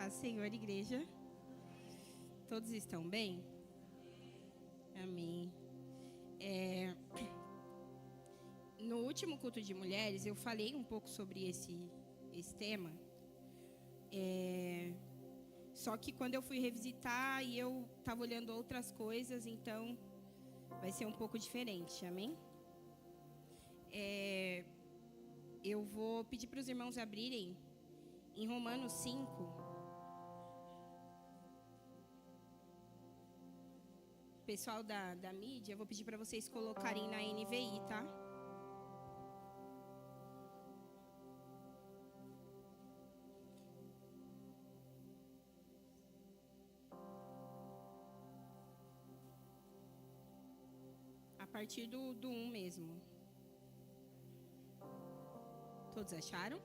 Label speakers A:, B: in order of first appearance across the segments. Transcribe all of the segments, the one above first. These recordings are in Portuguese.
A: paz, Senhor, igreja. Todos estão bem? Amém. No último culto de mulheres, eu falei um pouco sobre esse tema. Só que quando eu fui revisitar e eu estava olhando outras coisas, então vai ser um pouco diferente, amém? Eu vou pedir para os irmãos abrirem em Romanos 5. Pessoal da mídia, eu vou pedir para vocês colocarem na NVI, tá? A partir do 1 mesmo. Todos acharam?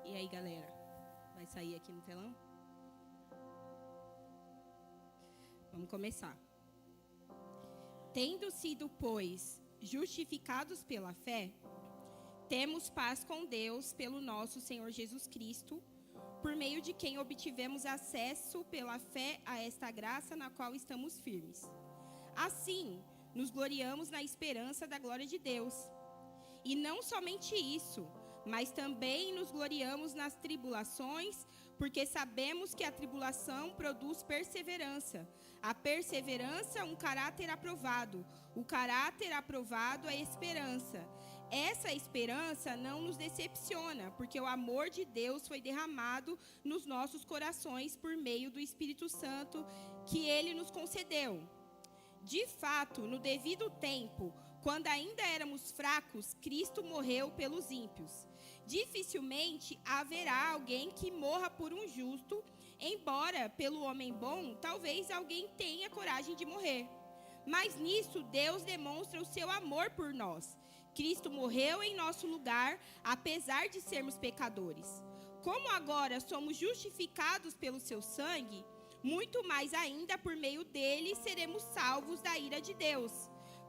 A: E aí, galera? Vai sair aqui no telão? Vamos começar. Tendo sido, pois, justificados pela fé, temos paz com Deus pelo nosso Senhor Jesus Cristo, por meio de quem obtivemos acesso pela fé a esta graça na qual estamos firmes. Assim, nos gloriamos na esperança da glória de Deus. E não somente isso, mas também nos gloriamos nas tribulações, porque sabemos que a tribulação produz perseverança. A perseverança, um caráter aprovado. O caráter aprovado é esperança. Essa esperança não nos decepciona, porque o amor de Deus foi derramado nos nossos corações por meio do Espírito Santo que Ele nos concedeu. De fato, no devido tempo, quando ainda éramos fracos, Cristo morreu pelos ímpios. Dificilmente haverá alguém que morra por um justo, embora pelo homem bom, talvez alguém tenha coragem de morrer. Mas nisso Deus demonstra o seu amor por nós. Cristo morreu em nosso lugar, apesar de sermos pecadores. Como agora somos justificados pelo seu sangue, muito mais ainda por meio dele seremos salvos da ira de Deus.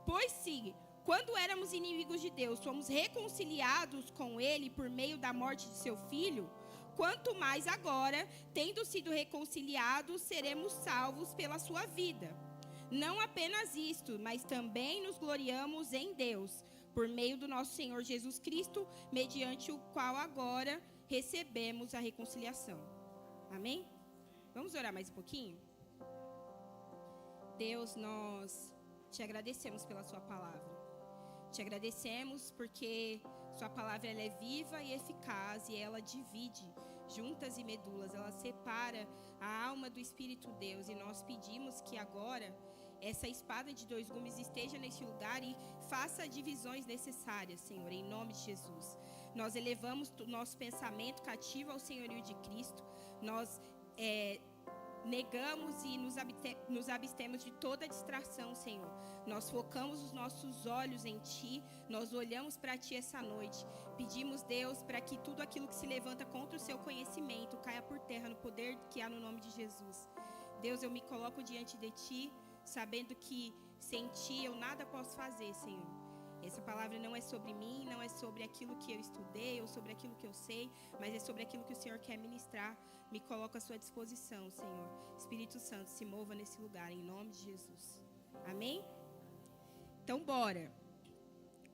A: Pois se, quando éramos inimigos de Deus, fomos reconciliados com ele por meio da morte de seu filho, quanto mais agora, tendo sido reconciliados, seremos salvos pela sua vida. Não apenas isto, mas também nos gloriamos em Deus, por meio do nosso Senhor Jesus Cristo, mediante o qual agora recebemos a reconciliação. Amém? Vamos orar mais um pouquinho? Deus, nós te agradecemos pela sua palavra. Te agradecemos porque sua palavra ela é viva e eficaz e ela divide juntas e medulas. Ela separa a alma do Espírito Deus. E nós pedimos que agora essa espada de dois gumes esteja neste lugar e faça divisões necessárias, Senhor, em nome de Jesus. Nós elevamos o nosso pensamento cativo ao senhorio de Cristo. Nós negamos e nos abstemos de toda distração, Senhor. Nós focamos os nossos olhos em Ti, nós olhamos para Ti essa noite. Pedimos, Deus, para que tudo aquilo que se levanta contra o Seu conhecimento caia por terra no poder que há no nome de Jesus. Deus, eu me coloco diante de Ti, sabendo que sem Ti eu nada posso fazer, Senhor. Essa palavra não é sobre mim, não é sobre aquilo que eu estudei ou sobre aquilo que eu sei, mas é sobre aquilo que o Senhor quer ministrar. Me coloco à sua disposição, Senhor. Espírito Santo, se mova nesse lugar, em nome de Jesus. Amém? Então, bora.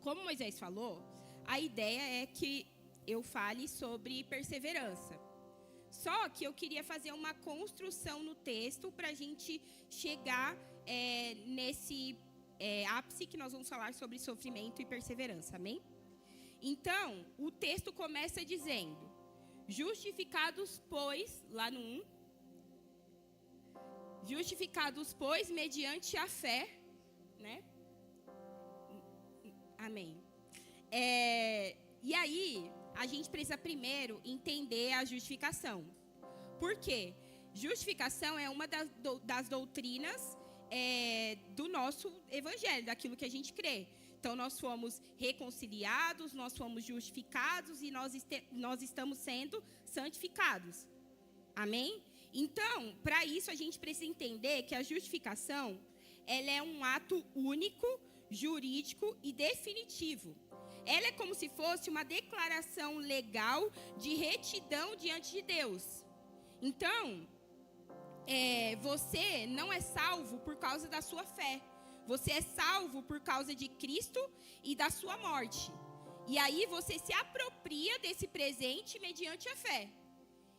A: Como Moisés falou, a ideia é que eu fale sobre perseverança. Só que eu queria fazer uma construção no texto para a gente chegar nesse ápice que nós vamos falar sobre sofrimento e perseverança, amém? Então, o texto começa dizendo: justificados, pois, lá no 1, justificados, pois, mediante a fé, né? Amém. E aí, a gente precisa primeiro entender a justificação. Por quê? Justificação é uma das doutrinas do nosso evangelho, daquilo que a gente crê. Então, nós fomos reconciliados, nós fomos justificados e nós estamos sendo santificados. Amém? Então, para isso, a gente precisa entender que a justificação ela é um ato único, jurídico e definitivo. ela é como se fosse uma declaração legal de retidão diante de Deus. Então, você não é salvo por causa da sua fé. Você é salvo por causa de Cristo e da sua morte. E aí você se apropria desse presente mediante a fé.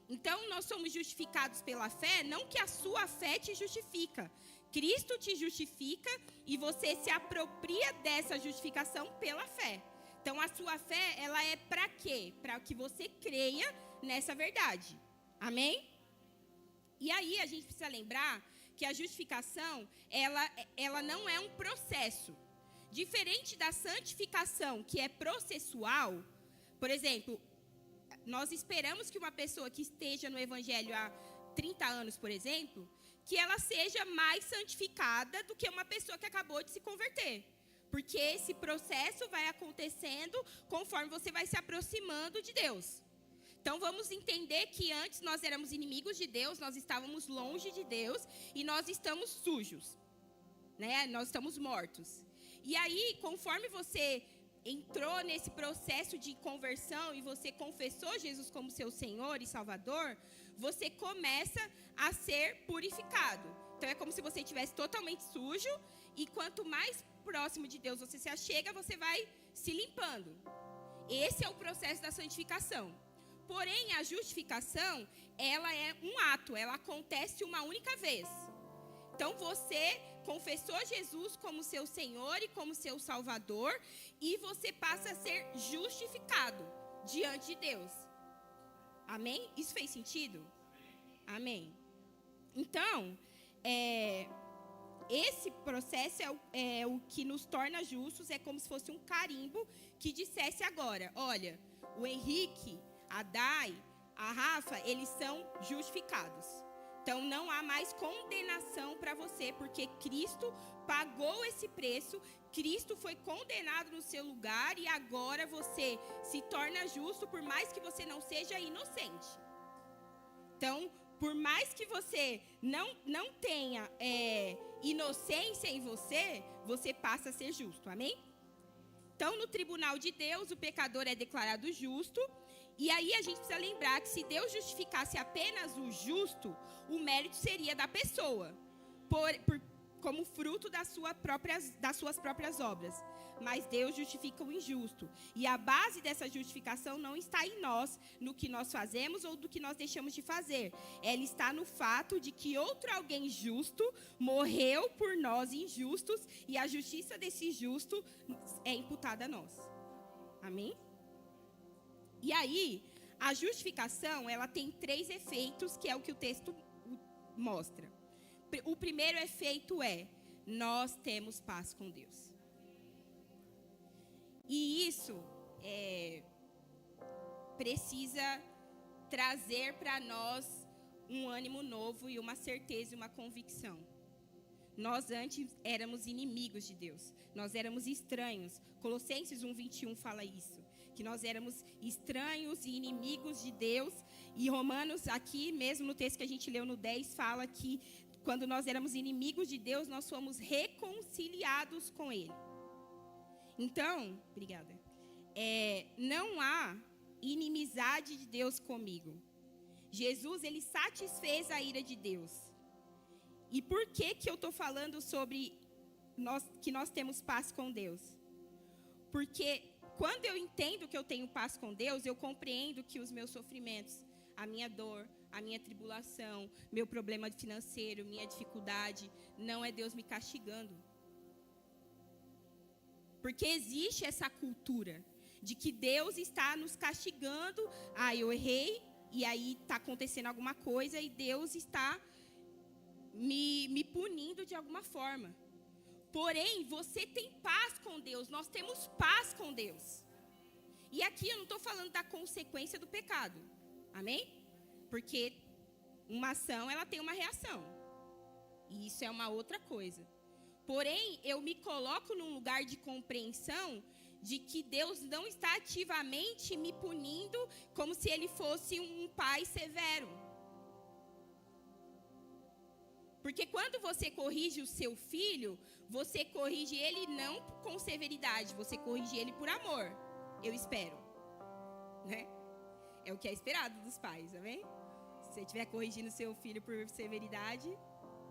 A: Então, nós somos justificados pela fé, não que a sua fé te justifica. Cristo te justifica e você se apropria dessa justificação pela fé. Então, a sua fé, ela é para quê? Para que você creia nessa verdade. Amém? E aí, a gente precisa lembrar que a justificação, ela não é um processo. Diferente da santificação, que é processual, por exemplo, nós esperamos que uma pessoa que esteja no Evangelho há 30 anos, por exemplo, que ela seja mais santificada do que uma pessoa que acabou de se converter. Porque esse processo vai acontecendo conforme você vai se aproximando de Deus. Então, vamos entender que antes nós éramos inimigos de Deus, nós estávamos longe de Deus e nós estamos sujos, né? Nós estamos mortos. E aí, conforme você entrou nesse processo de conversão e você confessou Jesus como seu Senhor e Salvador, você começa a ser purificado. Então, é como se você estivesse totalmente sujo e quanto mais próximo de Deus você se achega, você vai se limpando. Esse é o processo da santificação. Porém, a justificação, ela é um ato, ela acontece uma única vez. Então, você confessou Jesus como seu Senhor e como seu Salvador, e você passa a ser justificado diante de Deus. Amém? Isso fez sentido? Amém. Então, esse processo é o que nos torna justos, é como se fosse um carimbo que dissesse agora, olha, o Henrique, a Dai, a Rafa, eles são justificados. Então, não há mais condenação para você, porque Cristo pagou esse preço, Cristo foi condenado no seu lugar e agora você se torna justo, por mais que você não seja inocente. Então, por mais que você não tenha inocência em você, você passa a ser justo, amém? Então, no tribunal de Deus, o pecador é declarado justo. E aí a gente precisa lembrar que se Deus justificasse apenas o justo, o mérito seria da pessoa, como fruto das suas próprias obras. Mas Deus justifica o injusto. E a base dessa justificação não está em nós, no que nós fazemos ou do que nós deixamos de fazer. Ela está no fato de que outro alguém justo morreu por nós injustos e a justiça desse justo é imputada a nós. Amém? E aí, a justificação, ela tem 3 efeitos, que é o que o texto mostra. O primeiro efeito é, nós temos paz com Deus. E isso precisa trazer para nós um ânimo novo e uma certeza e uma convicção. Nós antes éramos inimigos de Deus. Nós éramos estranhos. Colossenses 1:21 fala isso. Que nós éramos estranhos e inimigos de Deus. E Romanos, aqui mesmo no texto que a gente leu no 10, fala que quando nós éramos inimigos de Deus, nós fomos reconciliados com Ele. Então, obrigada. Não há inimizade de Deus comigo. Jesus, ele satisfez a ira de Deus. E por que eu estou falando sobre que nós temos paz com Deus? Porque quando eu entendo que eu tenho paz com Deus, eu compreendo que os meus sofrimentos, a minha dor, a minha tribulação, meu problema financeiro, minha dificuldade, não é Deus me castigando. Porque existe essa cultura de que Deus está nos castigando. Eu errei e aí está acontecendo alguma coisa e Deus está me punindo de alguma forma. Porém, você tem paz com Deus, nós temos paz com Deus. E aqui eu não estou falando da consequência do pecado, amém? Porque uma ação, ela tem uma reação. E isso é uma outra coisa. Porém, eu me coloco num lugar de compreensão de que Deus não está ativamente me punindo como se Ele fosse um pai severo. Porque quando você corrige o seu filho, você corrige ele não com severidade, você corrige ele por amor. eu espero, né? É o que é esperado dos pais, amém? Se você estiver corrigindo seu filho por severidade,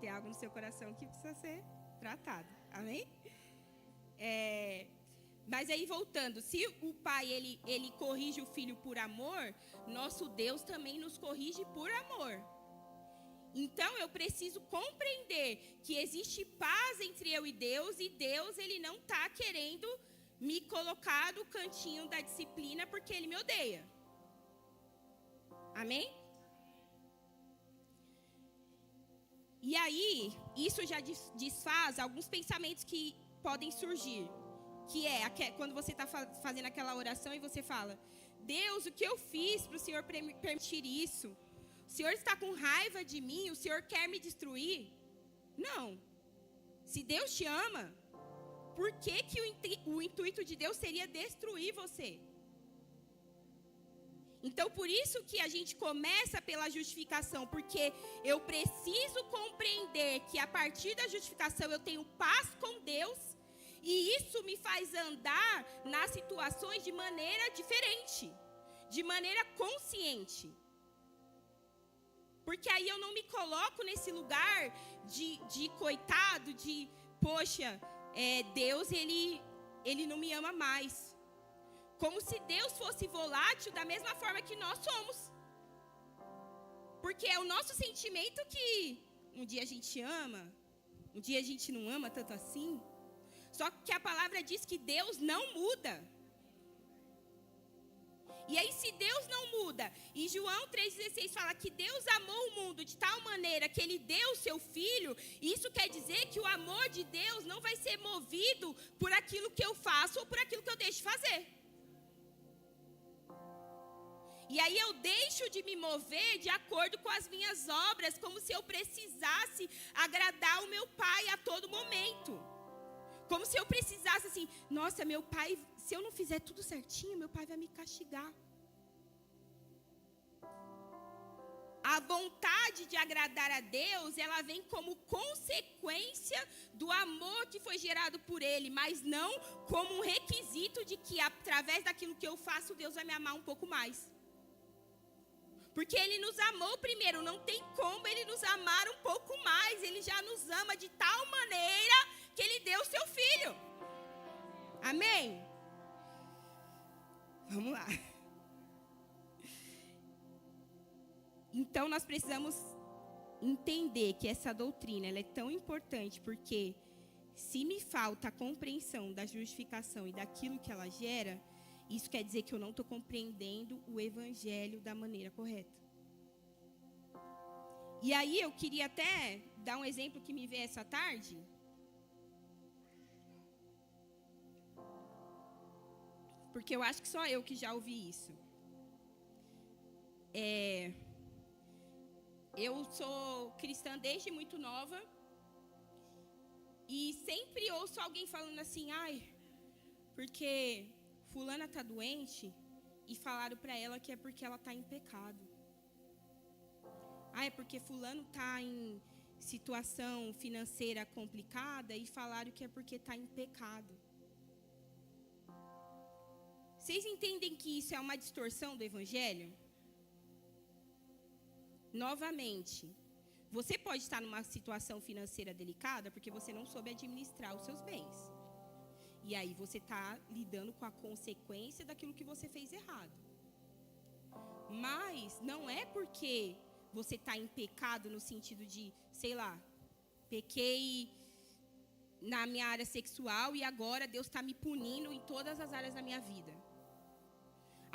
A: tem algo no seu coração que precisa ser tratado, amém? Mas aí voltando, se o pai ele corrige o filho por amor, nosso Deus também nos corrige por amor. Então eu preciso compreender que existe paz entre eu e Deus ele não está querendo me colocar no cantinho da disciplina porque ele me odeia. Amém? E aí, isso já desfaz alguns pensamentos que podem surgir. Que é quando você está fazendo aquela oração e você fala: Deus, o que eu fiz para o Senhor permitir isso? O Senhor está com raiva de mim? O Senhor quer me destruir? Não. Se Deus te ama, por que o intuito de Deus seria destruir você? Então, por isso que a gente começa pela justificação, porque eu preciso compreender que a partir da justificação eu tenho paz com Deus, e isso me faz andar nas situações de maneira diferente, de maneira consciente. Porque aí eu não me coloco nesse lugar de coitado, de, poxa, Deus, ele não me ama mais. Como se Deus fosse volátil da mesma forma que nós somos. Porque é o nosso sentimento que um dia a gente ama, um dia a gente não ama tanto assim. Só que a palavra diz que Deus não muda. E aí, se Deus não muda, e João 3,16 fala que Deus amou o mundo de tal maneira que Ele deu o seu Filho, isso quer dizer que o amor de Deus não vai ser movido por aquilo que eu faço ou por aquilo que eu deixo de fazer. E aí eu deixo de me mover de acordo com as minhas obras, como se eu precisasse agradar o meu pai a todo momento. Como se eu precisasse assim, nossa, meu pai, se eu não fizer tudo certinho, meu pai vai me castigar. A vontade de agradar a Deus, ela vem como consequência do amor que foi gerado por Ele, mas não como um requisito de que através daquilo que eu faço, Deus vai me amar um pouco mais. Porque Ele nos amou primeiro, não tem como Ele nos amar um pouco mais. Ele já nos ama de tal maneira que Ele deu o seu Filho. Amém? Vamos lá. Então nós precisamos entender que essa doutrina ela é tão importante, porque se me falta a compreensão da justificação e daquilo que ela gera, isso quer dizer que eu não estou compreendendo o evangelho da maneira correta. E aí eu queria até dar um exemplo que me veio essa tarde. Porque eu acho que só eu que já ouvi isso. Eu sou cristã desde muito nova. E sempre ouço alguém falando assim, porque fulana está doente e falaram para ela que é porque ela está em pecado. É porque fulano está em situação financeira complicada e falaram que é porque está em pecado. Vocês entendem que isso é uma distorção do evangelho? Novamente, você pode estar numa situação financeira delicada porque você não soube administrar os seus bens. E aí você está lidando com a consequência daquilo que você fez errado. Mas não é porque você está em pecado no sentido de, sei lá, pequei na minha área sexual e agora Deus está me punindo em todas as áreas da minha vida.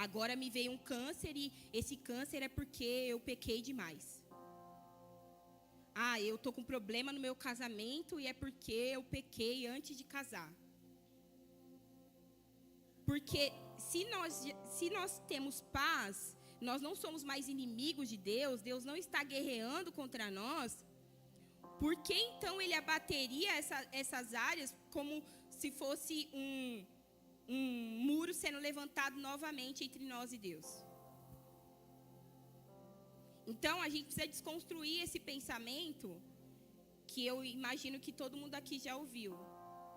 A: Agora me veio um câncer e esse câncer é porque eu pequei demais. Eu estou com problema no meu casamento e é porque eu pequei antes de casar. Porque se nós temos paz, nós não somos mais inimigos de Deus, Deus não está guerreando contra nós, por que então Ele abateria essas áreas como se fosse um muro sendo levantado novamente entre nós e Deus? Então a gente precisa desconstruir esse pensamento que eu imagino que todo mundo aqui já ouviu,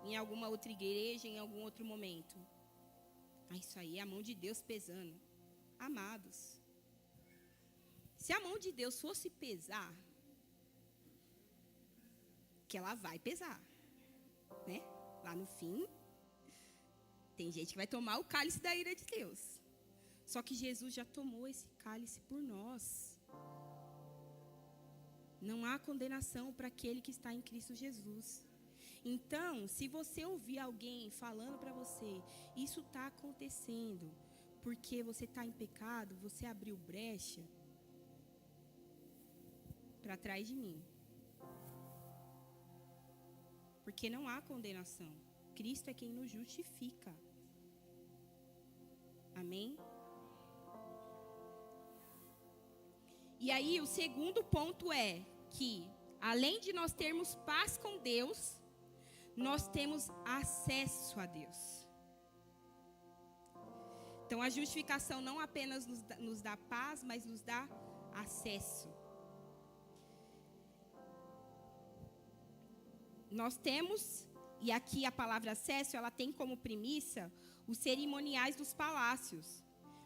A: em alguma outra igreja, em algum outro momento. Ah, isso aí é a mão de Deus pesando. Amados, se a mão de Deus fosse pesar, que ela vai pesar, né? Lá no fim, tem gente que vai tomar o cálice da ira de Deus. Só que Jesus já tomou esse cálice por nós. Não há condenação para aquele que está em Cristo Jesus. Então, se você ouvir alguém falando para você, isso está acontecendo porque você está em pecado, você abriu brecha, para trás de mim. Porque não há condenação. Cristo é quem nos justifica. Amém? E aí, o segundo ponto é que, além de nós termos paz com Deus, nós temos acesso a Deus. Então, a justificação não apenas nos dá paz, mas nos dá acesso. Nós temos, e aqui a palavra acesso, ela tem como premissa os cerimoniais dos palácios.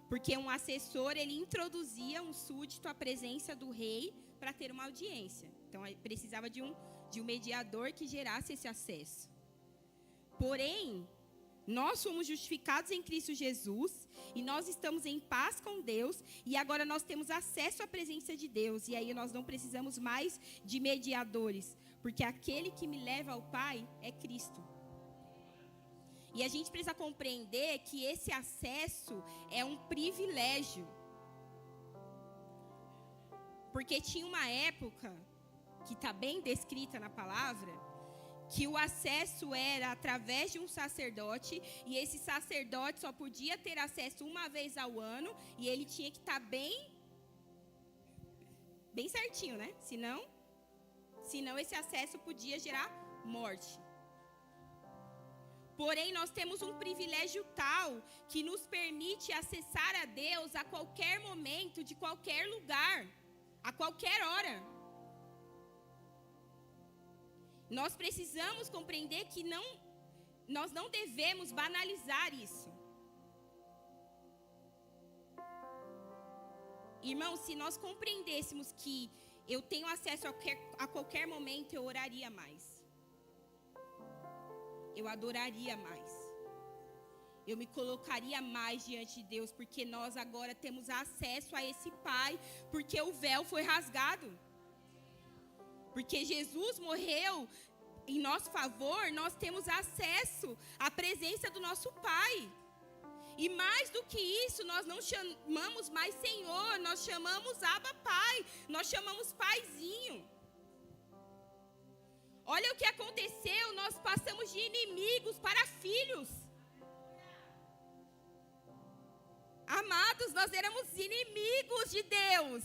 A: Porque um assessor, ele introduzia um súdito à presença do rei para ter uma audiência. Então, precisava de um mediador que gerasse esse acesso. Porém, nós somos justificados em Cristo Jesus e nós estamos em paz com Deus e agora nós temos acesso à presença de Deus. E aí nós não precisamos mais de mediadores, porque aquele que me leva ao Pai é Cristo. E a gente precisa compreender que esse acesso é um privilégio. Porque tinha uma época, que está bem descrita na palavra, que o acesso era através de um sacerdote, e esse sacerdote só podia ter acesso uma vez ao ano, e ele tinha que estar bem certinho, né? Senão esse acesso podia gerar morte. Porém, nós temos um privilégio tal que nos permite acessar a Deus a qualquer momento, de qualquer lugar, a qualquer hora. Nós precisamos compreender que nós não devemos banalizar isso. Irmãos, se nós compreendêssemos que eu tenho acesso a qualquer momento, eu oraria mais. Eu adoraria mais. Eu me colocaria mais diante de Deus, porque nós agora temos acesso a esse Pai, porque o véu foi rasgado. Porque Jesus morreu em nosso favor, nós temos acesso à presença do nosso Pai. E mais do que isso, nós não chamamos mais Senhor, nós chamamos Abba Pai, nós chamamos Paizinho. Olha o que aconteceu, nós passamos de inimigos para filhos. Amados, nós éramos inimigos de Deus.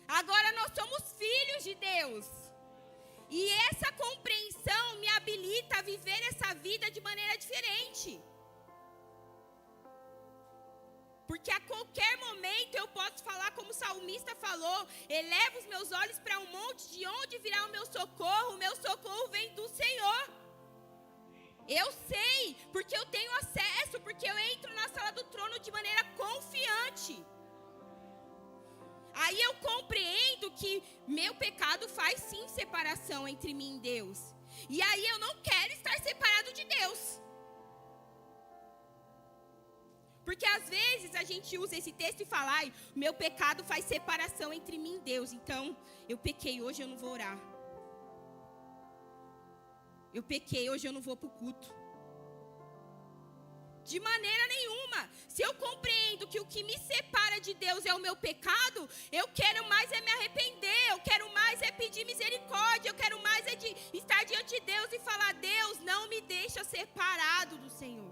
A: Agora nós somos filhos de Deus. E essa compreensão me habilita a viver essa vida de maneira diferente. Porque a qualquer momento eu posso falar como o salmista falou: eleva os meus olhos para um monte, de onde virá o meu socorro vem do Senhor. Eu sei, porque eu tenho acesso, porque eu entro na sala do trono de maneira confiante. Aí eu compreendo que meu pecado faz sim separação entre mim e Deus. E aí eu não quero estar separado de Deus. Porque às vezes a gente usa esse texto e fala: ai, meu pecado faz separação entre mim e Deus. Então, eu pequei, hoje eu não vou orar. Eu pequei, hoje eu não vou para o culto. De maneira nenhuma. Se eu compreendo que o que me separa de Deus é o meu pecado, eu quero mais é me arrepender, eu quero mais é pedir misericórdia, eu quero mais é de estar diante de Deus e falar: Deus, não me deixa separado do Senhor.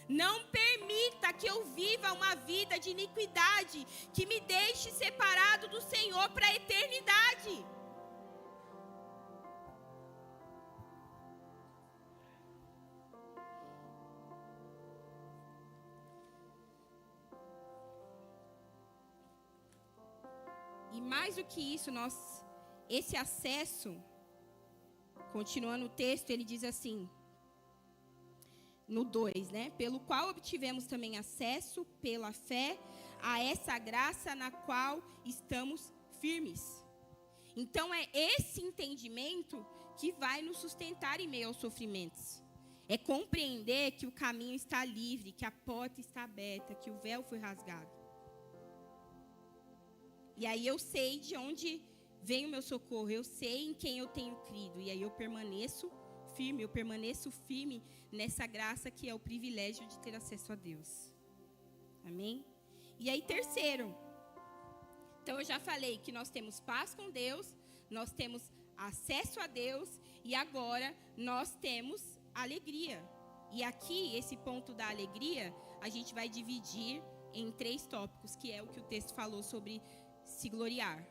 A: Não permita que eu viva uma vida de iniquidade, que me deixe separado do Senhor para a eternidade. E mais do que isso, esse acesso, continuando o texto, ele diz assim: no 2, né? Pelo qual obtivemos também acesso pela fé a essa graça na qual estamos firmes. Então é esse entendimento que vai nos sustentar em meio aos sofrimentos. É compreender que o caminho está livre, que a porta está aberta, que o véu foi rasgado. E aí eu sei de onde vem o meu socorro, eu sei em quem eu tenho crido. E aí eu permaneço firme nessa graça que é o privilégio de ter acesso a Deus. Amém? E aí, terceiro. Então, eu já falei que nós temos paz com Deus, nós temos acesso a Deus e agora nós temos alegria. E aqui, esse ponto da alegria, a gente vai dividir em 3 tópicos, que é o que o texto falou sobre se gloriar.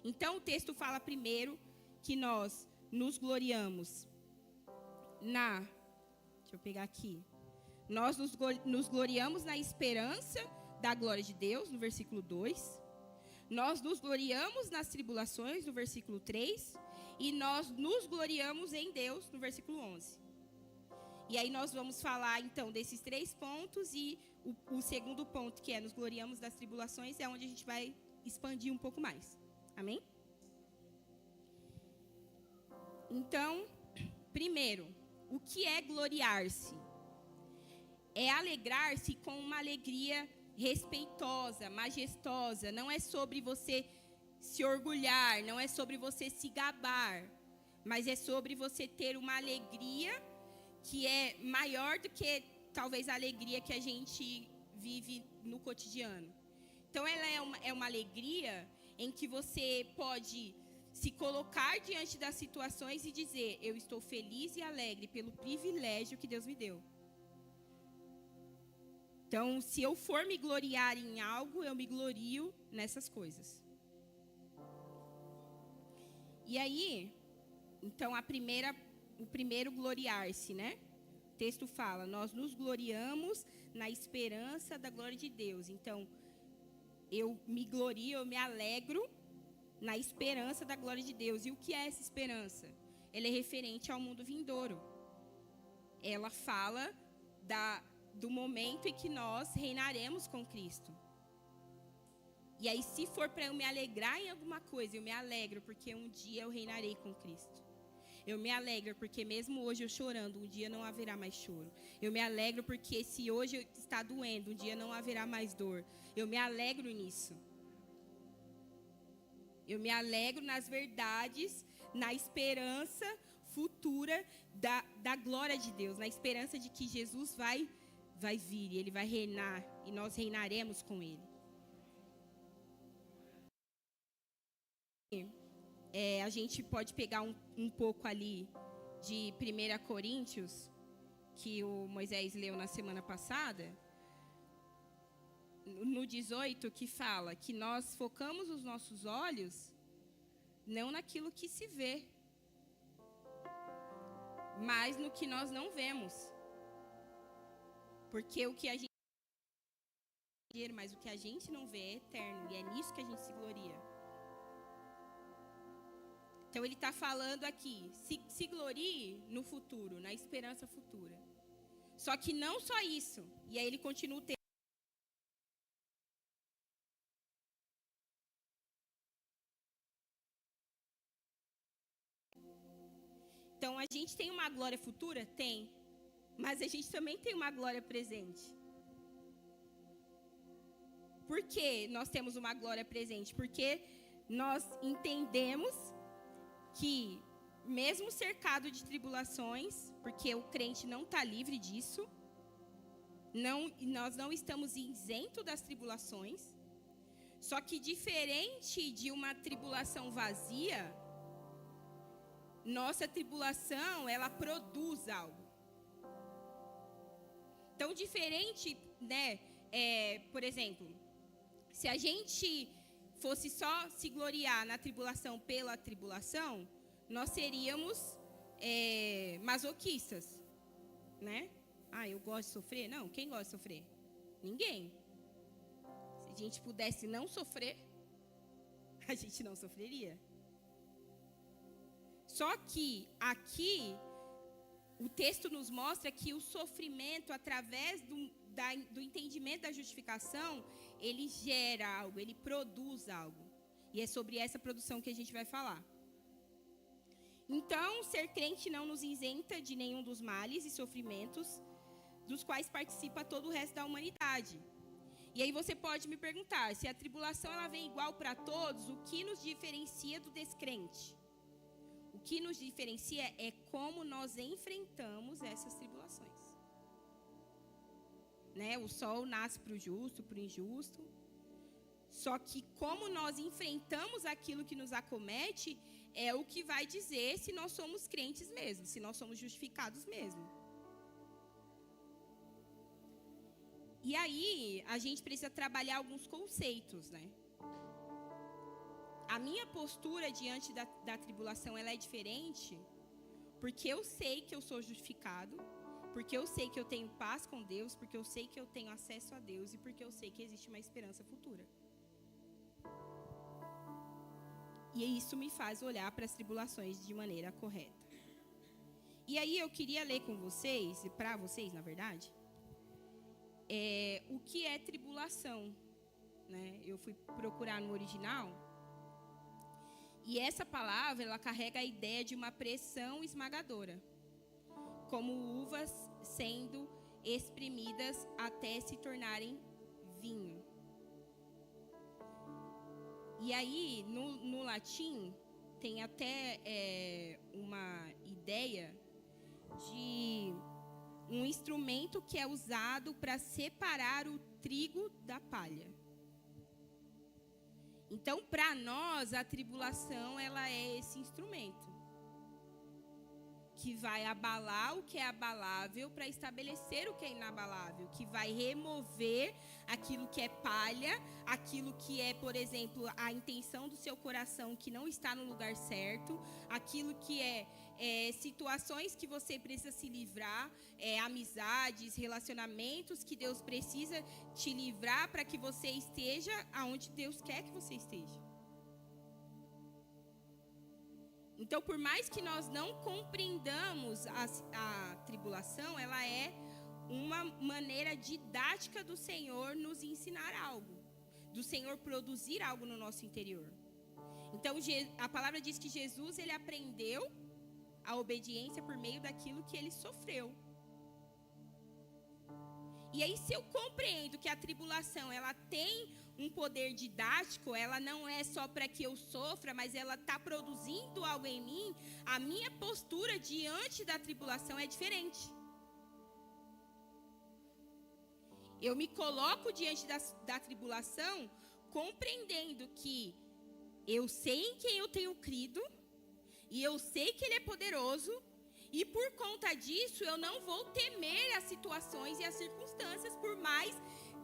A: Então, o texto fala primeiro que nós nos gloriamos deixa eu pegar aqui. Nós nos gloriamos na esperança da glória de Deus, no versículo 2. Nós nos gloriamos nas tribulações, no versículo 3. E nós nos gloriamos em Deus, no versículo 11. E aí nós vamos falar, então, desses 3 pontos. E o segundo ponto, que é nos gloriamos das tribulações, é onde a gente vai expandir um pouco mais. Amém? Então, primeiro, o que é gloriar-se? É alegrar-se com uma alegria respeitosa, majestosa. Não é sobre você se orgulhar, não é sobre você se gabar, mas é sobre você ter uma alegria que é maior do que talvez a alegria que a gente vive no cotidiano. Então, ela é uma alegria em que você pode se colocar diante das situações e dizer: eu estou feliz e alegre pelo privilégio que Deus me deu. Então, se eu for me gloriar em algo, eu me glorio nessas coisas. E aí, então, o primeiro gloriar-se, né? O texto fala: nós nos gloriamos na esperança da glória de Deus. Então, eu me glorio, eu me alegro na esperança da glória de Deus. E o que é essa esperança? Ela é referente ao mundo vindouro. Ela fala do momento em que nós reinaremos com Cristo. E aí, se for para eu me alegrar em alguma coisa, eu me alegro porque um dia eu reinarei com Cristo. Eu me alegro porque mesmo hoje eu chorando, um dia não haverá mais choro. Eu me alegro porque se hoje está doendo, um dia não haverá mais dor. Eu me alegro nisso. Eu me alegro nas verdades, na esperança futura da glória de Deus, na esperança de que Jesus vai vir, Ele vai reinar e nós reinaremos com Ele. A gente pode pegar um pouco ali de 1 Coríntios, que o Moisés leu na semana passada, no 18, que fala que nós focamos os nossos olhos não naquilo que se vê, mas no que nós não vemos. Porque o que a gente mas o que a gente não vê é eterno, e é nisso que a gente se gloria. Então ele está falando aqui, se glorie no futuro, na esperança futura. Só que não só isso. E aí ele continua o texto. Então a gente tem uma glória futura? Tem. Mas a gente também tem uma glória presente. Por que nós temos uma glória presente? Porque nós entendemos que, mesmo cercado de tribulações, porque o crente não está livre disso, nós não estamos isentos das tribulações, só que diferente de uma tribulação vazia, nossa tribulação, ela produz algo. Então, diferente, né? Por exemplo, se a gente fosse só se gloriar na tribulação pela tribulação, nós seríamos masoquistas, né? Eu gosto de sofrer? Não, quem gosta de sofrer? Ninguém. Se a gente pudesse não sofrer, a gente não sofreria. Só que aqui o texto nos mostra que o sofrimento, através do entendimento da justificação, ele gera algo, ele produz algo. E é sobre essa produção que a gente vai falar. Então, ser crente não nos isenta de nenhum dos males e sofrimentos dos quais participa todo o resto da humanidade. E aí você pode me perguntar, se a tribulação ela vem igual para todos, o que nos diferencia do descrente? O que nos diferencia é como nós enfrentamos essas tribulações. Né? O sol nasce para o justo, para o injusto. Só que como nós enfrentamos aquilo que nos acomete é o que vai dizer se nós somos crentes mesmo, se nós somos justificados mesmo. E aí, a gente precisa trabalhar alguns conceitos, né? A minha postura diante da tribulação, ela é diferente, porque eu sei que eu sou justificado, porque eu sei que eu tenho paz com Deus, porque eu sei que eu tenho acesso a Deus e porque eu sei que existe uma esperança futura. E isso me faz olhar para as tribulações de maneira correta. E aí eu queria ler com vocês, e para vocês, na verdade, o que é tribulação, né? Eu fui procurar no original, e essa palavra, ela carrega a ideia de uma pressão esmagadora, como uvas sendo espremidas até se tornarem vinho. E aí, no latim, tem até uma ideia de um instrumento que é usado para separar o trigo da palha. Então, para nós, a tribulação, ela é esse instrumento que vai abalar o que é abalável para estabelecer o que é inabalável, que vai remover aquilo que é palha, aquilo que é, por exemplo, a intenção do seu coração que não está no lugar certo, aquilo que é situações que você precisa se livrar, amizades, relacionamentos que Deus precisa te livrar para que você esteja aonde Deus quer que você esteja. Então, por mais que nós não compreendamos a tribulação, ela é uma maneira didática do Senhor nos ensinar algo, do Senhor produzir algo no nosso interior. Então, a palavra diz que Jesus, ele aprendeu a obediência por meio daquilo que ele sofreu. E aí, se eu compreendo que a tribulação, ela tem um poder didático, ela não é só para que eu sofra, mas ela está produzindo algo em mim, a minha postura diante da tribulação é diferente. Eu me coloco diante da tribulação, compreendendo que eu sei em quem eu tenho crido, e eu sei que Ele é poderoso, e por conta disso eu não vou temer as situações e as circunstâncias, por mais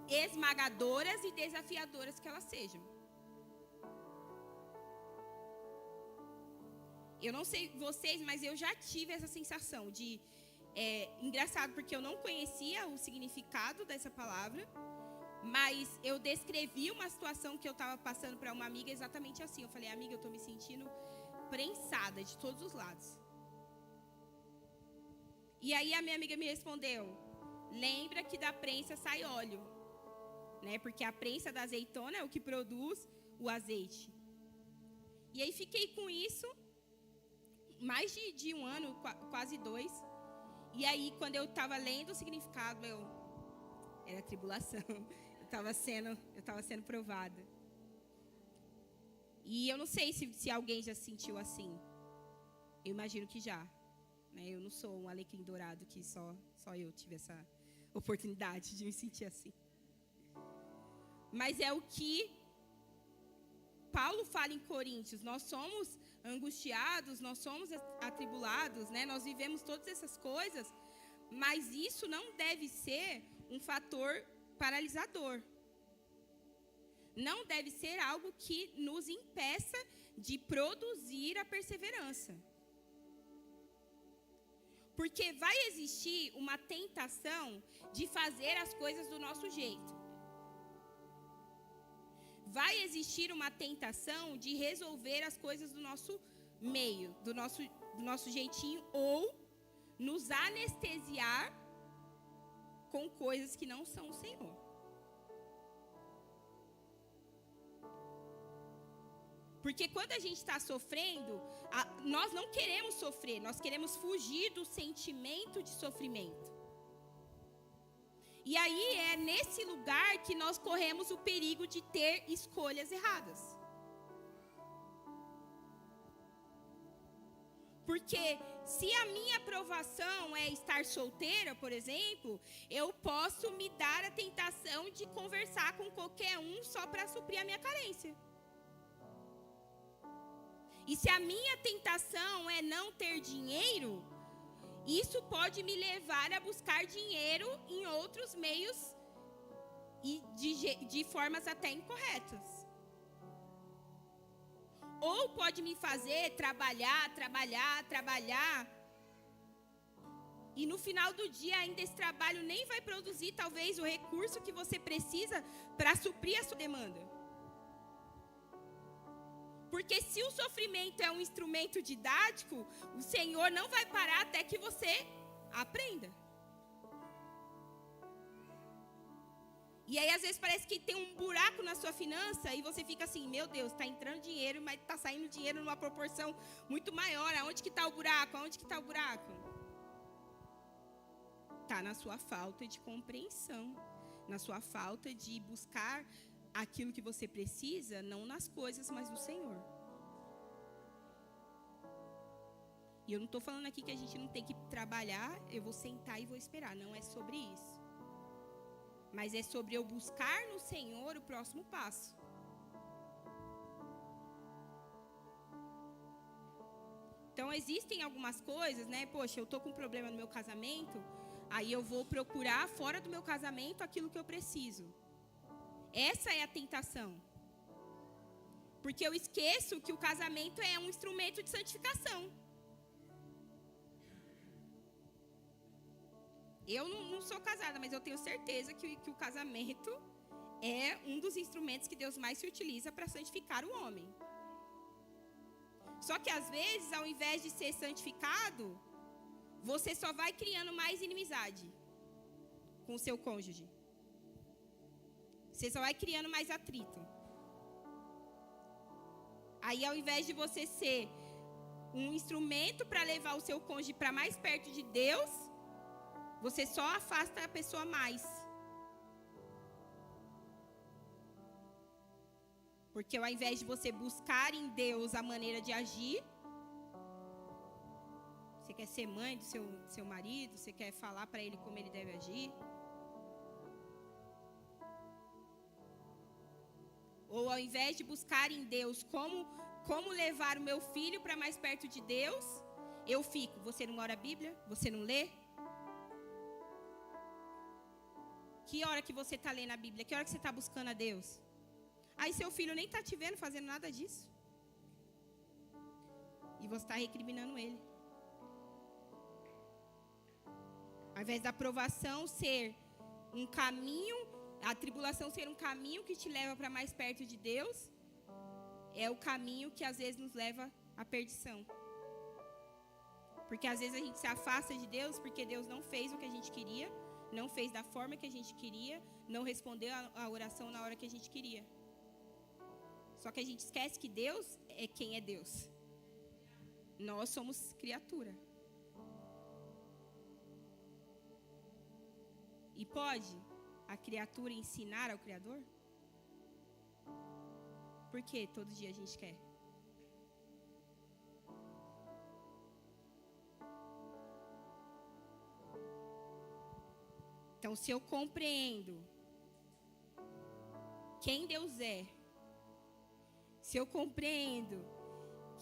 A: esmagadoras e desafiadoras que elas sejam. Eu não sei vocês, mas eu já tive essa sensação de... engraçado, porque eu não conhecia o significado dessa palavra, mas eu descrevi uma situação que eu estava passando para uma amiga exatamente assim. Eu falei, amiga, eu estou me sentindo prensada de todos os lados. E aí a minha amiga me respondeu, lembra que da prensa sai óleo, né? Porque a prensa da azeitona é o que produz o azeite. E aí fiquei com isso mais de um ano, quase 2. E aí quando eu estava lendo o significado, era tribulação. Eu estava sendo provada. E eu não sei se alguém já se sentiu assim. Eu imagino que já. Né? Eu não sou um alecrim dourado que só eu tive essa oportunidade de me sentir assim. Mas é o que Paulo fala em Coríntios. Nós somos angustiados, nós somos atribulados, né? Nós vivemos todas essas coisas, mas isso não deve ser um fator paralisador. Não deve ser algo que nos impeça de produzir a perseverança. Porque vai existir uma tentação de fazer as coisas do nosso jeito. Vai existir uma tentação de resolver as coisas do nosso meio, do nosso jeitinho, ou nos anestesiar com coisas que não são o Senhor. Porque quando a gente está sofrendo, nós não queremos sofrer, nós queremos fugir do sentimento de sofrimento. E aí é nesse lugar que nós corremos o perigo de ter escolhas erradas. Porque se a minha aprovação é estar solteira, por exemplo, eu posso me dar a tentação de conversar com qualquer um só para suprir a minha carência. E se a minha tentação é não ter dinheiro, isso pode me levar a buscar dinheiro em outros meios e de formas até incorretas. Ou pode me fazer trabalhar. E no final do dia ainda esse trabalho nem vai produzir talvez o recurso que você precisa para suprir a sua demanda. Porque se o sofrimento é um instrumento didático, o Senhor não vai parar até que você aprenda. E aí, às vezes, parece que tem um buraco na sua finança e você fica assim, meu Deus, está entrando dinheiro, mas está saindo dinheiro numa proporção muito maior. Aonde que está o buraco? Aonde que está o buraco? Está na sua falta de compreensão, na sua falta de buscar aquilo que você precisa, não nas coisas, mas no Senhor. E eu não estou falando aqui que a gente não tem que trabalhar, eu vou sentar e vou esperar. Não é sobre isso. Mas é sobre eu buscar no Senhor o próximo passo. Então, existem algumas coisas, né? Poxa, eu estou com um problema no meu casamento, aí eu vou procurar fora do meu casamento aquilo que eu preciso. Essa é a tentação. Porque eu esqueço que o casamento é um instrumento de santificação. Eu não sou casada, mas eu tenho certeza que o casamento é um dos instrumentos que Deus mais se utiliza para santificar o homem. Só que às vezes, ao invés de ser santificado, você só vai criando mais inimizade com o seu cônjuge. Você só vai criando mais atrito. Aí, ao invés de você ser um instrumento para levar o seu cônjuge para mais perto de Deus, você só afasta a pessoa mais. Porque ao invés de você buscar em Deus a maneira de agir, você quer ser mãe do seu marido, você quer falar para ele como ele deve agir. Ou ao invés de buscar em Deus como levar o meu filho para mais perto de Deus, eu fico, você não ora a Bíblia? Você não lê? Que hora que você está lendo a Bíblia? Que hora que você está buscando a Deus? Aí seu filho nem está te vendo fazendo nada disso. E você está recriminando ele. Ao invés da aprovação ser um caminho, a tribulação ser um caminho que te leva para mais perto de Deus, é o caminho que às vezes nos leva à perdição. Porque às vezes a gente se afasta de Deus porque Deus não fez o que a gente queria, não fez da forma que a gente queria, não respondeu a oração na hora que a gente queria. Só que a gente esquece que Deus é quem é Deus. Nós somos criatura. E pode a criatura ensinar ao Criador? Por que todo dia a gente quer? Então, se eu compreendo quem Deus é, se eu compreendo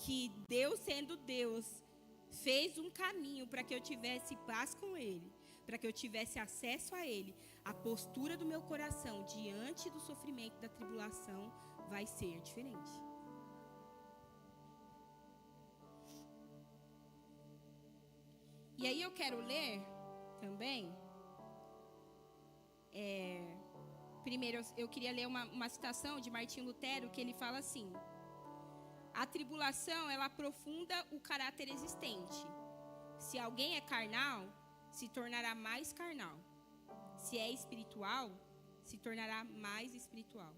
A: que Deus, sendo Deus, fez um caminho para que eu tivesse paz com Ele, para que eu tivesse acesso a Ele, a postura do meu coração diante do sofrimento, da tribulação, vai ser diferente. E aí eu quero ler também. Primeiro, eu queria ler uma citação de Martinho Lutero, que ele fala assim: a tribulação, ela aprofunda o caráter existente, Se alguém é carnal, se tornará mais carnal. Se é espiritual, se tornará mais espiritual.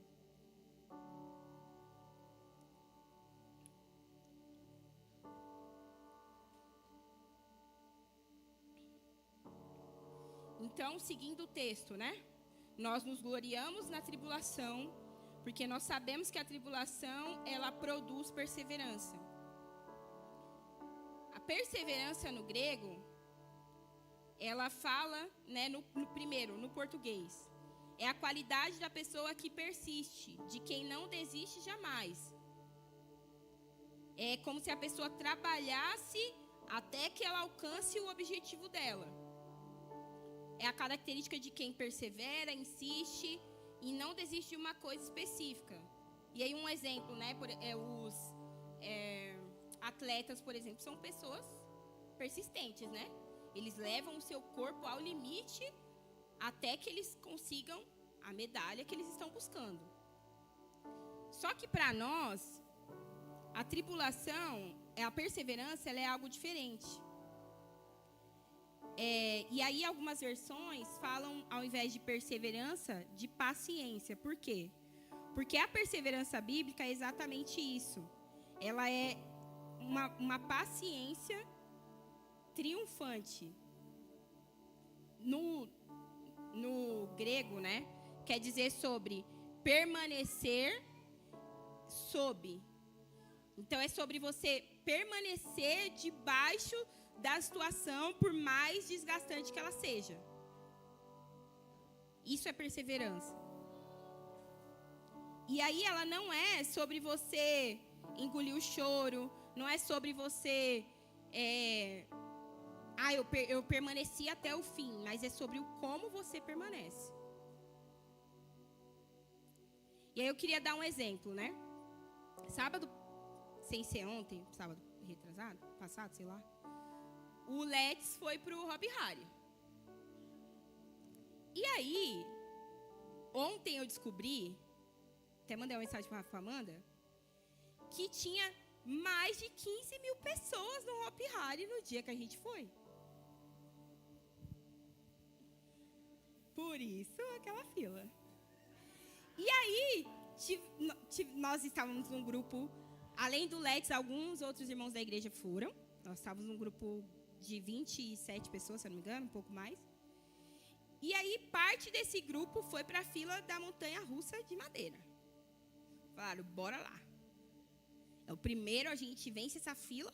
A: Então, seguindo o texto, né? Nós nos gloriamos na tribulação, porque nós sabemos que a tribulação, ela produz perseverança. A perseverança no grego, ela fala, né, no português, é a qualidade da pessoa que persiste, de quem não desiste jamais. É como se a pessoa trabalhasse até que ela alcance o objetivo dela. É a característica de quem persevera, insiste e não desiste de uma coisa específica. E aí um exemplo, né? Os atletas, por exemplo, são pessoas persistentes, né? Eles levam o seu corpo ao limite até que eles consigam a medalha que eles estão buscando. Só que para nós, a tribulação, a perseverança, ela é algo diferente. E aí algumas versões falam, ao invés de perseverança, de paciência. Por quê? Porque a perseverança bíblica é exatamente isso. Ela é uma paciência triunfante. No grego, né? Quer dizer sobre permanecer sob. Então é sobre você permanecer debaixo da situação, por mais desgastante que ela seja. Isso é perseverança. E aí ela não é sobre você engolir o choro, não é sobre você eu permaneci até o fim, mas é sobre o como você permanece. E aí eu queria dar um exemplo, né? Sábado, sem ser ontem, sábado retrasado, passado, sei lá, o Let's foi pro Hop Hari. E aí, ontem eu descobri, até mandei uma mensagem para a Rafa Amanda, que tinha mais de 15 mil pessoas no Hop Hari no dia que a gente foi. Por isso, aquela fila. E aí, nós estávamos num grupo, além do Let's, alguns outros irmãos da igreja foram. Nós estávamos num grupo de 27 pessoas, se eu não me engano, um pouco mais. E aí, parte desse grupo foi para a fila da montanha-russa de Madeira. Falaram, bora lá. É o primeiro, a gente vence essa fila.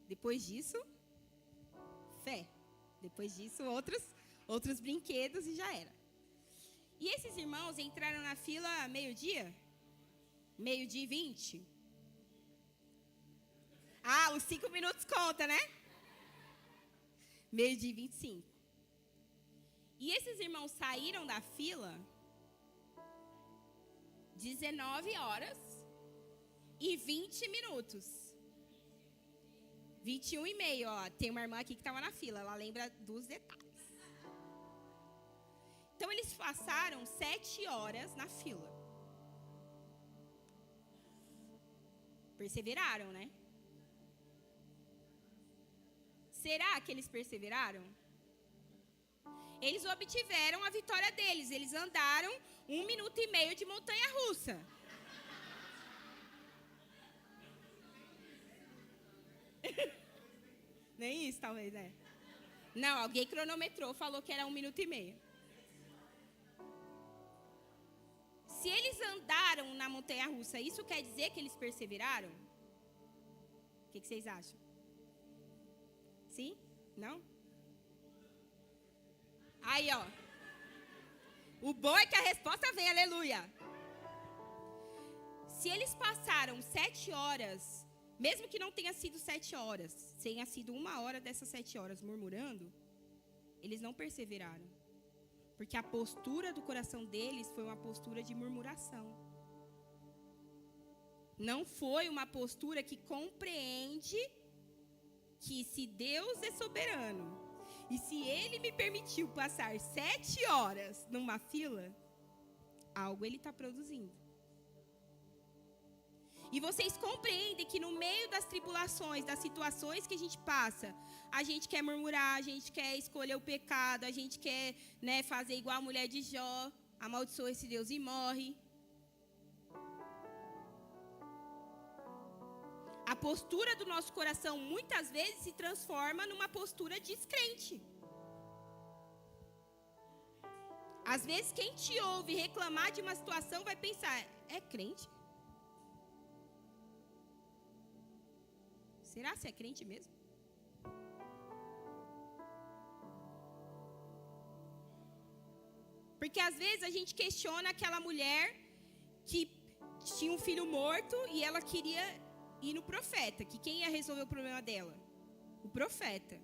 A: Depois disso, fé. Depois disso, outros brinquedos e já era. E esses irmãos entraram na fila meio-dia? Meio-dia e 20? Os 5 minutos conta, né? Meio-dia e 25. E esses irmãos saíram da fila 19 horas e 20 minutos. 21 e meio, ó. Tem uma irmã aqui que estava na fila, ela lembra dos detalhes. Então, eles passaram 7 horas na fila. Perseveraram, né? Será que eles perseveraram? Eles obtiveram a vitória deles. Eles andaram 1 minuto e meio de montanha-russa. Nem isso, talvez, né? Não, alguém cronometrou, falou que era 1 minuto e meio. Se eles andaram na montanha-russa, isso quer dizer que eles perseveraram? O que vocês acham? Sim? Não? Aí, ó. O bom é que a resposta vem, aleluia. Se eles passaram 7 horas, mesmo que não tenha sido 7 horas, tenha sido 1 hora dessas 7 horas murmurando, eles não perseveraram. Porque a postura do coração deles foi uma postura de murmuração. Não foi uma postura que compreende que se Deus é soberano e se Ele me permitiu passar 7 horas numa fila, algo Ele está produzindo. E vocês compreendem que no meio das tribulações, das situações que a gente passa, a gente quer murmurar, a gente quer escolher o pecado, a gente quer, né, fazer igual a mulher de Jó, amaldiçoa esse Deus e morre. A postura do nosso coração muitas vezes se transforma numa postura descrente. Às vezes quem te ouve reclamar de uma situação vai pensar, é crente? Será que é crente mesmo? Porque às vezes a gente questiona aquela mulher que tinha um filho morto e ela queria ir no profeta. Que quem ia resolver o problema dela? O profeta.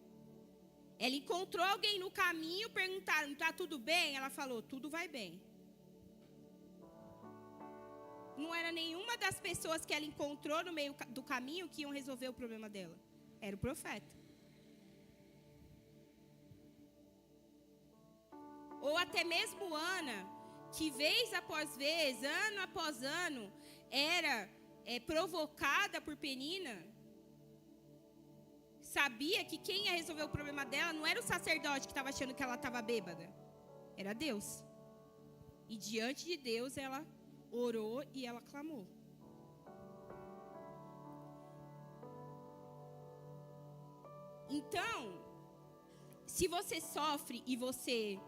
A: Ela encontrou alguém no caminho, perguntaram, tá tudo bem? Ela falou, tudo vai bem. Não era nenhuma das pessoas que ela encontrou no meio do caminho que iam resolver o problema dela. Era o profeta. Ou até mesmo Ana, que vez após vez, ano após ano, era provocada por Penina, sabia que quem ia resolver o problema dela não era o sacerdote que estava achando que ela estava bêbada. Era Deus. E diante de Deus ela orou e ela clamou. Então, se você sofre e você,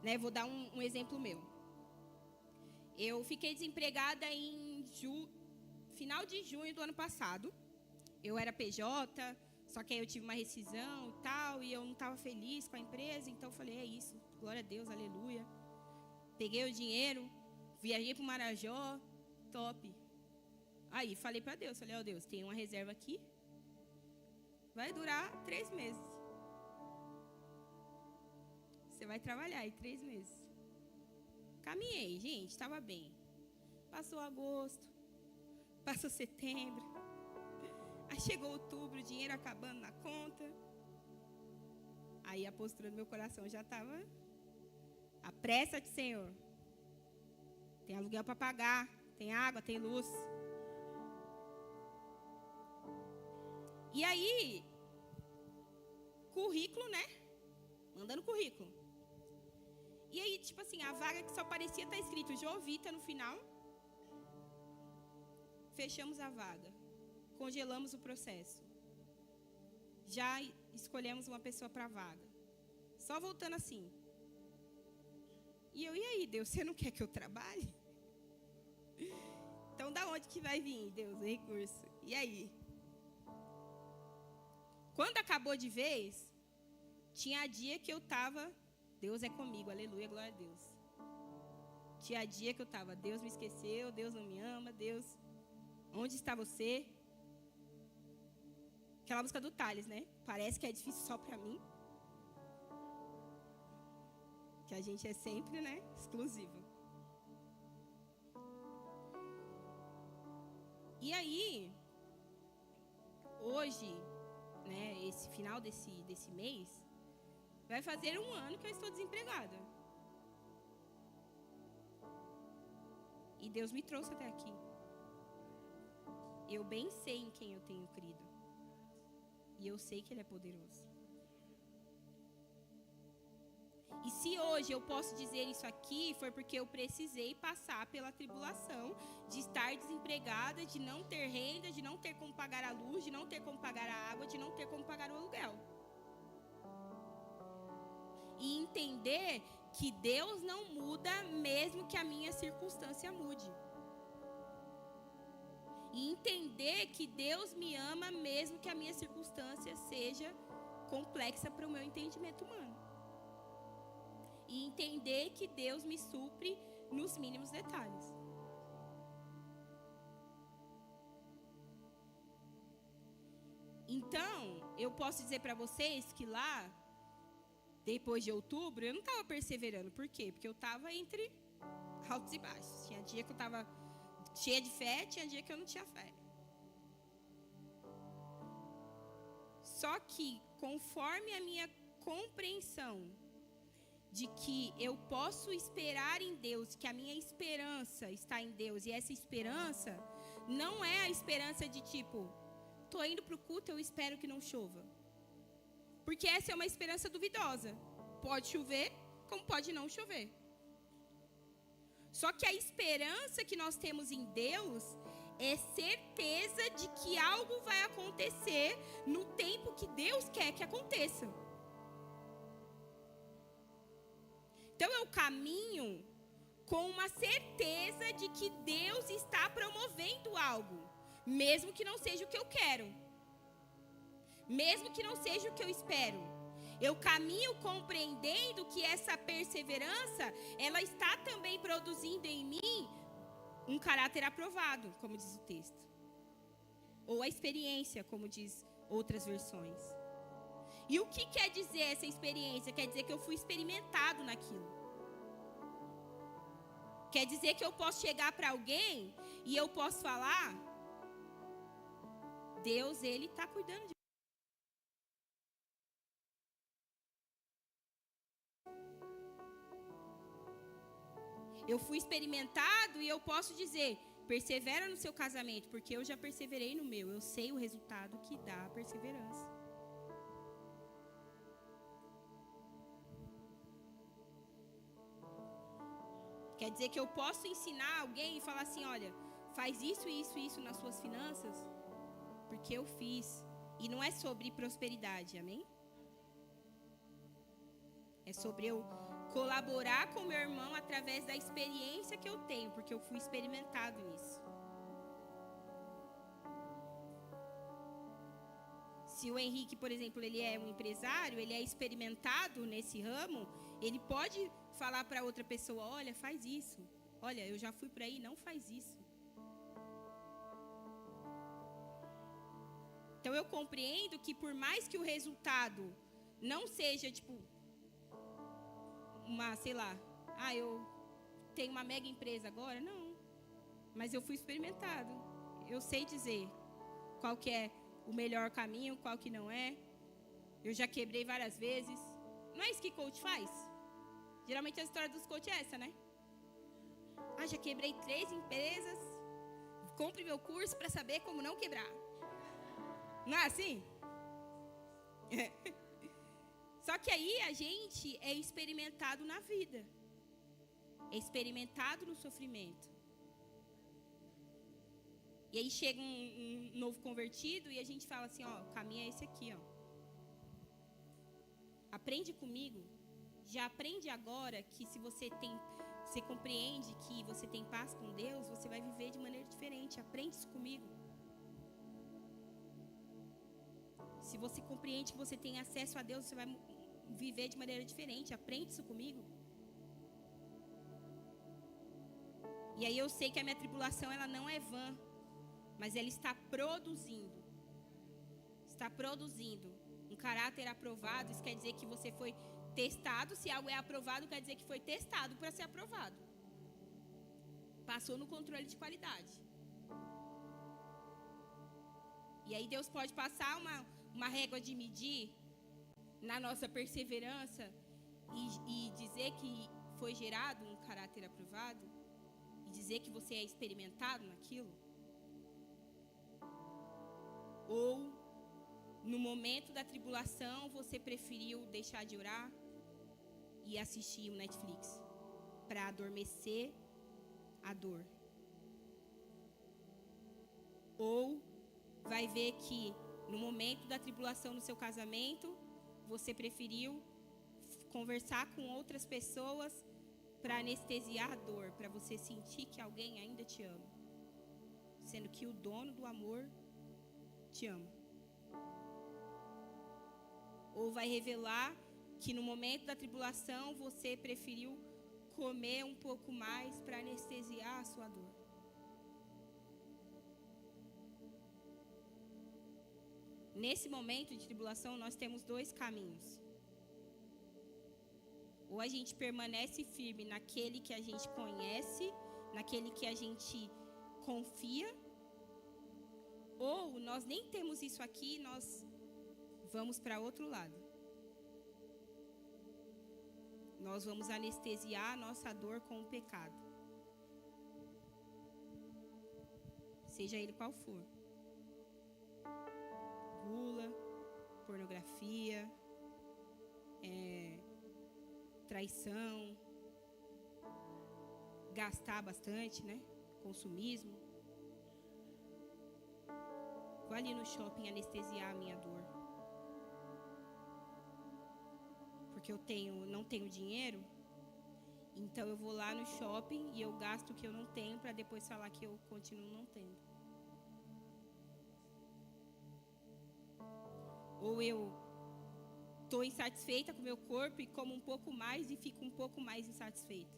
A: né, vou dar um exemplo meu. Eu fiquei desempregada em final de junho do ano passado. Eu era PJ, só que aí eu tive uma rescisão e tal, e eu não estava feliz com a empresa, então eu falei, é isso, glória a Deus, aleluia. Peguei o dinheiro, viajei para o Marajó, top. Aí falei para Deus, falei, ó Deus, tem uma reserva aqui, vai durar 3 meses. Você vai trabalhar aí 3 meses. Caminhei, gente, estava bem. Passou agosto, passou setembro. Aí chegou outubro, o dinheiro acabando na conta. Aí a postura do meu coração já estava, apressa-te, Senhor. Tem aluguel para pagar, tem água, tem luz. E aí, currículo, né? Mandando currículo. E aí, tipo assim, a vaga que só parecia estar escrito Jovita no final. Fechamos a vaga. Congelamos o processo. Já escolhemos uma pessoa para a vaga. Só voltando assim. E aí, Deus, você não quer que eu trabalhe? Então, da onde que vai vir, Deus, o recurso? E aí? Quando acabou de vez, tinha dia que eu estava, Deus é comigo, aleluia, glória a Deus. Tinha dia que eu estava, Deus me esqueceu, Deus não me ama, Deus, onde está você? Aquela música do Thales, né? Parece que é difícil só para mim. Que a gente é sempre, né, exclusivo. E aí, hoje, né, esse final desse mês, vai fazer 1 ano que eu estou desempregada. E Deus me trouxe até aqui. Eu bem sei em quem eu tenho crido. E eu sei que Ele é poderoso. E se hoje eu posso dizer isso aqui, foi porque eu precisei passar pela tribulação de estar desempregada, de não ter renda, de não ter como pagar a luz, de não ter como pagar a água, de não ter como pagar o aluguel. E entender que Deus não muda mesmo que a minha circunstância mude. E entender que Deus me ama mesmo que a minha circunstância seja complexa para o meu entendimento humano. E entender que Deus me supre nos mínimos detalhes. Então, eu posso dizer para vocês que lá, depois de outubro, eu não estava perseverando. Por quê? Porque eu estava entre altos e baixos. Tinha dia que eu estava cheia de fé, tinha dia que eu não tinha fé. Só que, conforme a minha compreensão de que eu posso esperar em Deus, que a minha esperança está em Deus, e essa esperança não é a esperança de tipo, tô indo para o culto, eu espero que não chova. Porque essa é uma esperança duvidosa. Pode chover, como pode não chover. Só que a esperança que nós temos em Deus é certeza de que algo vai acontecer no tempo que Deus quer que aconteça. Então eu caminho com uma certeza de que Deus está promovendo algo, mesmo que não seja o que eu quero, mesmo que não seja o que eu espero. Eu caminho compreendendo que essa perseverança, ela está também produzindo em mim um caráter aprovado, como diz o texto. Ou a experiência, como diz outras versões. E o que quer dizer essa experiência? Quer dizer que eu fui experimentado naquilo. Quer dizer que eu posso chegar para alguém e eu posso falar: Deus, Ele está cuidando de mim. Eu fui experimentado e eu posso dizer: persevera no seu casamento, porque eu já perseverei no meu. Eu sei o resultado que dá a perseverança. Quer dizer que eu posso ensinar alguém e falar assim: olha, faz isso, isso, isso nas suas finanças, porque eu fiz. E não é sobre prosperidade, amém? É sobre eu colaborar com meu irmão através da experiência que eu tenho, porque eu fui experimentado nisso. Se o Henrique, por exemplo, ele é um empresário, ele é experimentado nesse ramo, ele pode falar para outra pessoa: olha, faz isso. Olha, eu já fui por aí, não faz isso. Então eu compreendo que por mais que o resultado não seja tipo uma, sei lá, eu tenho uma mega empresa agora, não. Mas eu fui experimentado. Eu sei dizer qual que é o melhor caminho, qual que não é. Eu já quebrei várias vezes. Não é isso que coach faz? Geralmente a história dos coach é essa, né? Já quebrei 3 empresas. Compre meu curso para saber como não quebrar. Não é assim? Só que aí a gente é experimentado na vida. É experimentado no sofrimento. E aí chega um novo convertido e a gente fala assim: ó, o caminho é esse aqui, ó. Aprende comigo. Já aprende agora que se você compreende que você tem paz com Deus, você vai viver de maneira diferente. Aprende isso comigo. Se você compreende que você tem acesso a Deus, você vai viver de maneira diferente. Aprende isso comigo. E aí eu sei que a minha tribulação, ela não é vã, mas ela está produzindo. Está produzindo um caráter aprovado. Isso quer dizer que você foi testado. Se algo é aprovado, quer dizer que foi testado para ser aprovado. Passou no controle de qualidade. E aí Deus pode passar uma régua de medir na nossa perseverança e dizer que foi gerado um caráter aprovado, e dizer que você é experimentado naquilo. Ou no momento da tribulação você preferiu deixar de orar e assistir o Netflix para adormecer a dor. Ou vai ver que no momento da tribulação no seu casamento, você preferiu conversar com outras pessoas para anestesiar a dor, para você sentir que alguém ainda te ama, sendo que o dono do amor te ama. Ou vai revelar que no momento da tribulação você preferiu comer um pouco mais para anestesiar a sua dor. Nesse momento de tribulação, nós temos 2 caminhos. Ou a gente permanece firme naquele que a gente conhece, naquele que a gente confia, ou nós nem temos isso aqui, nós vamos para outro lado. Nós vamos anestesiar a nossa dor com o pecado. seja ele qual for. Gula, pornografia, traição, gastar bastante, né? Consumismo. Vou ali no shopping anestesiar a minha dor. Porque eu não tenho dinheiro, então eu vou lá no shopping e eu gasto o que eu não tenho para depois falar que eu continuo não tendo. Ou eu estou insatisfeita com o meu corpo e como um pouco mais e fico um pouco mais insatisfeita.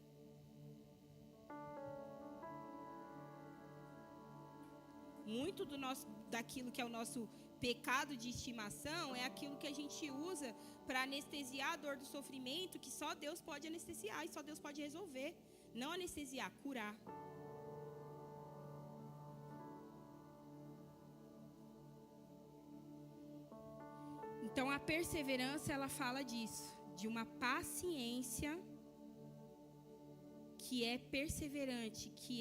A: Muito daquilo que é o nosso pecado de estimação é aquilo que a gente usa para anestesiar a dor do sofrimento, que só Deus pode anestesiar e só Deus pode resolver. Não anestesiar, curar. Então a perseverança, ela fala disso, de uma paciência que é perseverante, que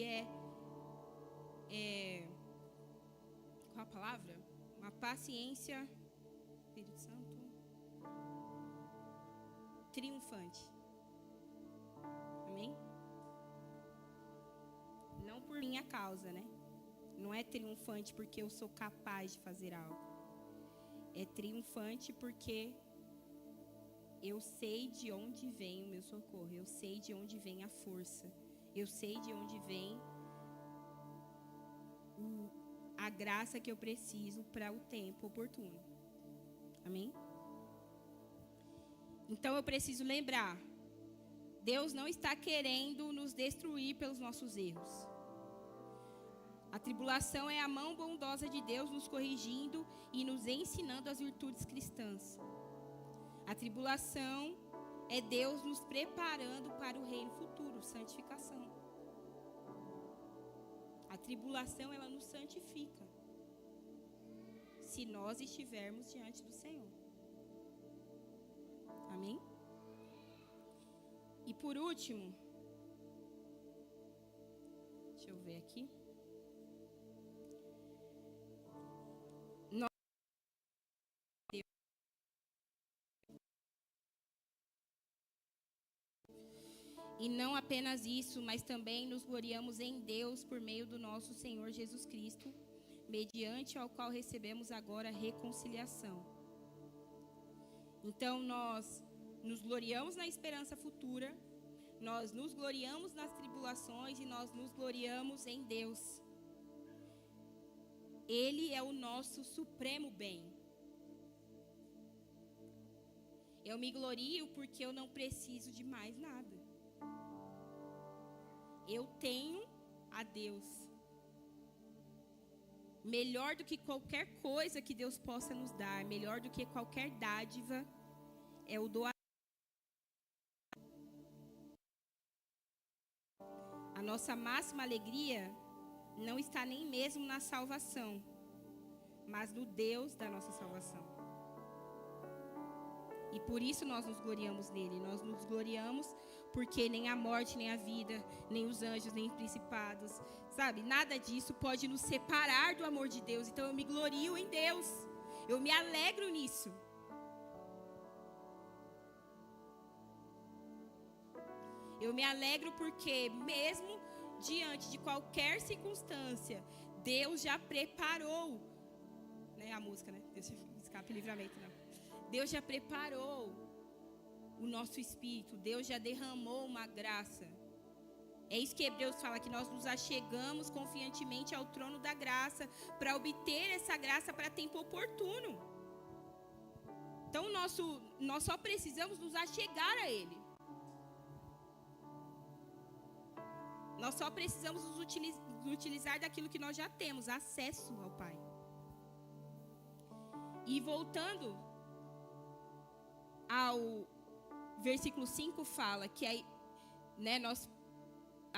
A: qual a palavra? Uma paciência, Espírito Santo, triunfante. Amém? Não por minha causa, né? Não é triunfante porque eu sou capaz de fazer algo. É triunfante porque eu sei de onde vem o meu socorro. Eu sei de onde vem a força. Eu sei de onde vem a graça que eu preciso para o tempo oportuno. Amém? Então eu preciso lembrar, Deus não está querendo nos destruir pelos nossos erros. A tribulação é a mão bondosa de Deus nos corrigindo e nos ensinando as virtudes cristãs. A tribulação é Deus nos preparando para o reino futuro, santificação. A tribulação, ela nos santifica, se nós estivermos diante do Senhor. Amém? E por último, deixa eu ver aqui. E não apenas isso, mas também nos gloriamos em Deus por meio do nosso Senhor Jesus Cristo, mediante ao qual recebemos agora reconciliação. Então nós nos gloriamos na esperança futura, nós nos gloriamos nas tribulações e nós nos gloriamos em Deus. Ele é o nosso supremo bem. Eu me glorio porque eu não preciso de mais nada. Eu tenho a Deus. Melhor do que qualquer coisa que Deus possa nos dar, melhor do que qualquer dádiva, é o doador. A nossa máxima alegria não está nem mesmo na salvação, mas no Deus da nossa salvação. E por isso nós nos gloriamos nele. Nós nos gloriamos porque nem a morte, nem a vida, nem os anjos, nem os principados, sabe? Nada disso pode nos separar do amor de Deus. Então eu me glorio em Deus. Eu me alegro nisso. Eu me alegro porque mesmo diante de qualquer circunstância, Deus já preparou, né? A música, né? Deus escape e livramento, não. Deus já preparou o nosso espírito. Deus já derramou uma graça. É isso que Hebreus fala, que nós nos achegamos confiantemente ao trono da graça para obter essa graça para tempo oportuno. Então nós só precisamos nos achegar a Ele. Nós só precisamos nos utilizar daquilo que nós já temos, acesso ao Pai. E voltando ao versículo 5, fala que aí, né,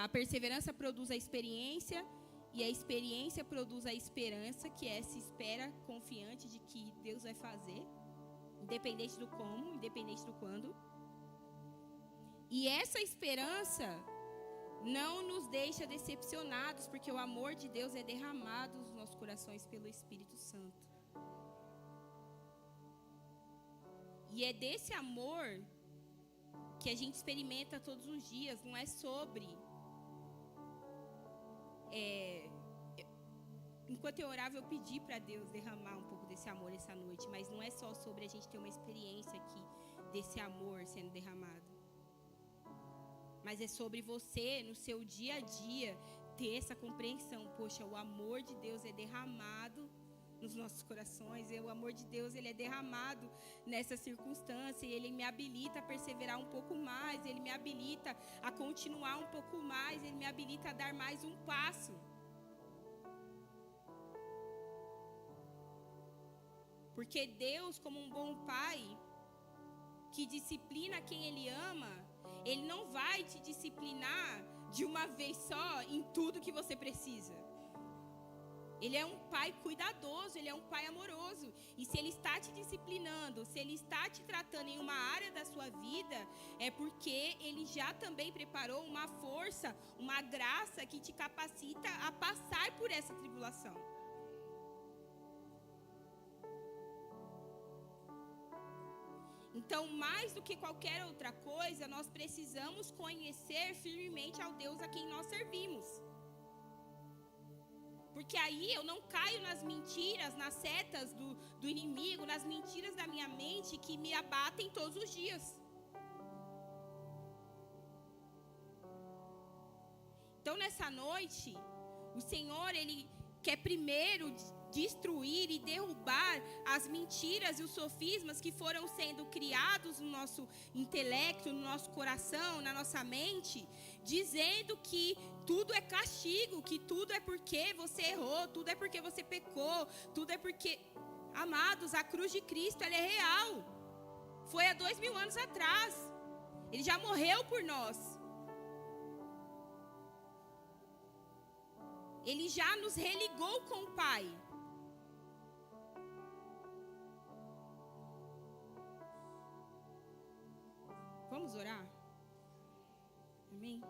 A: a perseverança produz a experiência, e a experiência produz a esperança, que é se espera confiante de que Deus vai fazer, independente do como, independente do quando. E essa esperança Não nos deixa decepcionados, porque o amor de Deus é derramado nos nossos corações pelo Espírito Santo. E é desse amor que a gente experimenta todos os dias. Não é sobre... Enquanto eu orava, eu pedi para Deus derramar um pouco desse amor essa noite. Mas não é só sobre a gente ter uma experiência aqui desse amor sendo derramado. Mas é sobre você, no seu dia a dia, ter essa compreensão. Poxa, o amor de Deus é derramado nos nossos corações. E o amor de Deus, ele é derramado nessa circunstância. E ele me habilita a perseverar um pouco mais. Ele me habilita a continuar um pouco mais. Ele me habilita a dar mais um passo. Porque Deus, como um bom pai, que disciplina quem Ele ama, Ele não vai te disciplinar de uma vez só em tudo que você precisa. Ele é um pai cuidadoso, Ele é um pai amoroso. E se Ele está te disciplinando, se Ele está te tratando em uma área da sua vida, é porque Ele já também preparou uma força, uma graça que te capacita a passar por essa tribulação. Então, mais do que qualquer outra coisa, nós precisamos conhecer firmemente ao Deus a quem nós servimos. Porque aí eu não caio nas mentiras, nas setas do inimigo, nas mentiras da minha mente que me abatem todos os dias. Então, nessa noite, o Senhor, Ele quer primeiro destruir e derrubar as mentiras e os sofismas que foram sendo criados no nosso intelecto, no nosso coração, na nossa mente, dizendo que tudo é castigo, que tudo é porque você errou, tudo é porque você pecou, tudo é porque... Amados, a cruz de Cristo, ela é real. Foi há 2000 anos atrás. Ele já morreu por nós. Ele já nos religou com o Pai. Vamos orar? Amém?